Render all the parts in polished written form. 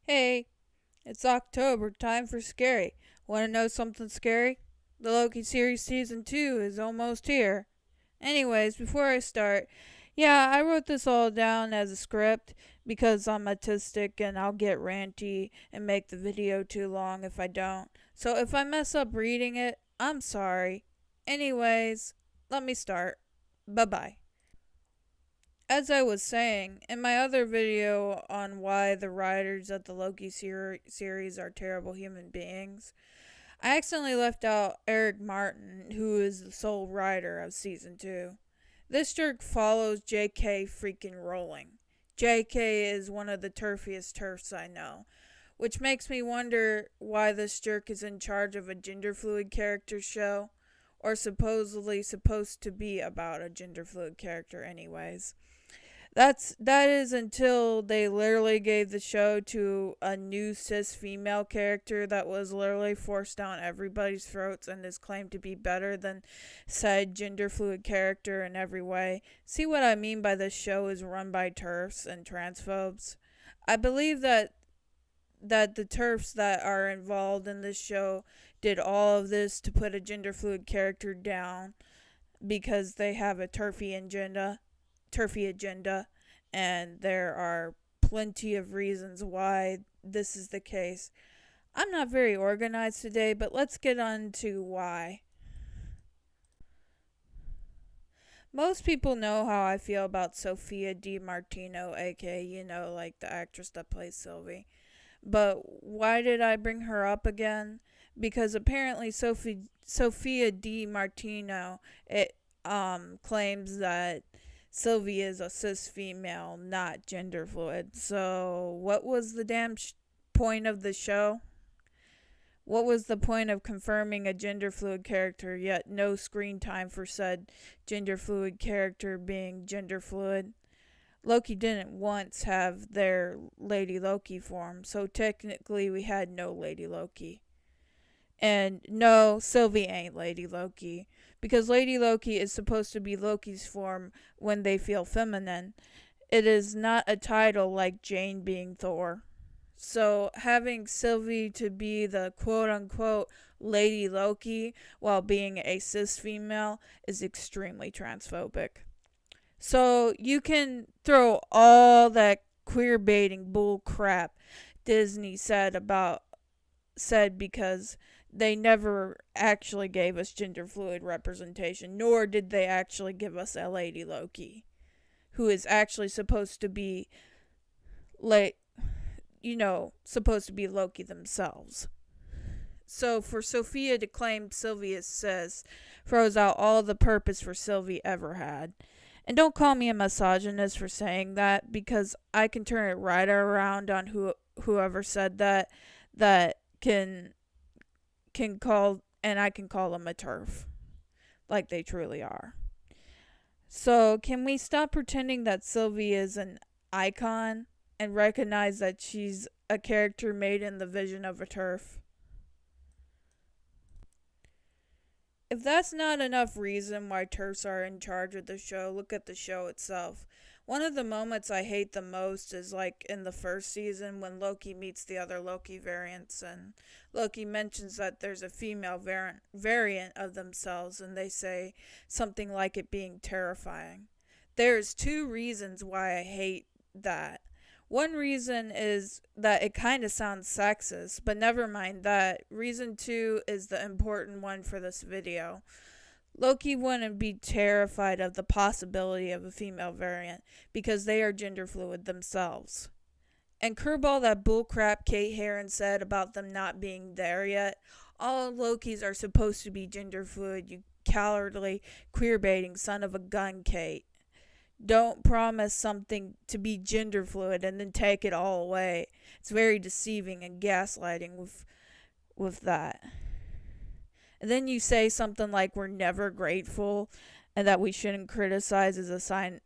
Hey, it's October, time for scary. Want to know something scary? The Loki series season 2 is almost here. Anyways, before I start, yeah, I wrote this all down as a script because I'm autistic and I'll get ranty and make the video too long if I don't. So if I mess up reading it, I'm sorry. Anyways, let me start. Bye bye. As I was saying, in my other video on why the writers of the Loki series are terrible human beings, I accidentally left out Eric Martin, who is the sole writer of season 2. This jerk follows JK freaking Rowling. JK is one of the turfiest Terfs I know, which makes me wonder why this jerk is in charge of a gender fluid character show, or supposedly supposed to be about a gender fluid character anyways. That is until they literally gave the show to a new cis female character that was literally forced down everybody's throats and is claimed to be better than said gender fluid character in every way. See what I mean by this show is run by Terfs and transphobes. I believe that the Terfs that are involved in this show did all of this to put a gender fluid character down because they have a turfy agenda, and there are plenty of reasons why this is the case. I'm not very organized today, but let's get on to why. Most people know how I feel about Sophia DiMartino, aka, like the actress that plays Sylvie. But why did I bring her up again? Because apparently Sophia DiMartino claims that Sylvie is a cis female, not gender fluid. So, what was the damn point of the show? What was the point of confirming a gender fluid character, yet no screen time for said gender fluid character being gender fluid? Loki didn't once have their Lady Loki form, so technically we had no Lady Loki. And no, Sylvie ain't Lady Loki. Because Lady Loki is supposed to be Loki's form when they feel feminine. It is not a title like Jane being Thor. So having Sylvie to be the quote unquote Lady Loki while being a cis female is extremely transphobic. So you can throw all that queer baiting bull crap Disney said because they never actually gave us gender fluid representation, nor did they actually give us a Lady Loki, who is actually supposed to be like supposed to be Loki themselves. So for Sophia to claim Sylvie is cis throws out all the purpose for Sylvie ever had. And don't call me a misogynist for saying that, because I can turn it right around on whoever said that can call, and I can call them a turf like they truly are. So, can we stop pretending that Sylvie is an icon and recognize that she's a character made in the vision of a turf? If that's not enough reason why turfs are in charge of the show, look at the show itself. One of the moments I hate the most is like in the first season when Loki meets the other Loki variants, and Loki mentions that there's a female variant of themselves, and they say something like it being terrifying. There's two reasons why I hate that. One reason is that it kind of sounds sexist, but never mind that. Reason two is the important one for this video. Loki wouldn't be terrified of the possibility of a female variant because they are gender fluid themselves. And curb all that bullcrap Kate Herron said about them not being there yet. All Lokis are supposed to be gender fluid, you cowardly, queerbaiting son of a gun, Kate. Don't promise something to be gender fluid and then take it all away. It's very deceiving and gaslighting with that. And then you say something like we're never grateful and that we shouldn't criticize as a sign,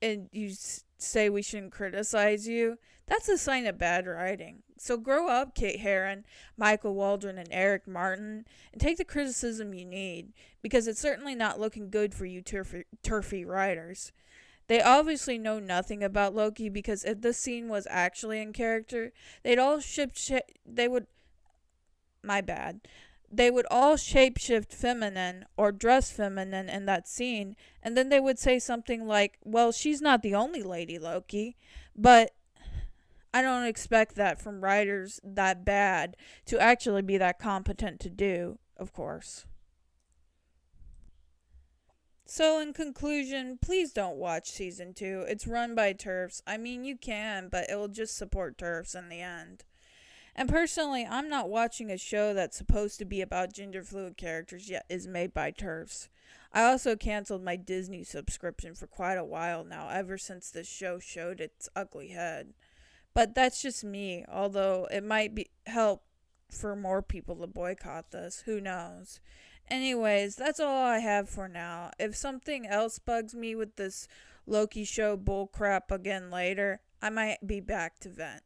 and you say we shouldn't criticize you. That's a sign of bad writing. So grow up, Kate Herron, Michael Waldron, and Eric Martin, and take the criticism you need, because it's certainly not looking good for you turfy writers. They obviously know nothing about Loki because if this scene was actually in character, they'd all they would my bad. They would all shapeshift feminine or dress feminine in that scene, and then they would say something like, "Well, she's not the only Lady Loki," but I don't expect that from writers that bad to actually be that competent to do, of course. So, in conclusion, please don't watch season 2. It's run by Terfs. I mean, you can, but it will just support Terfs in the end. And personally, I'm not watching a show that's supposed to be about gender fluid characters yet is made by Terfs. I also canceled my Disney subscription for quite a while now, ever since this show showed its ugly head. But that's just me, although it might be help for more people to boycott this. Who knows? Anyways, that's all I have for now. If something else bugs me with this Loki show bullcrap again later, I might be back to vent.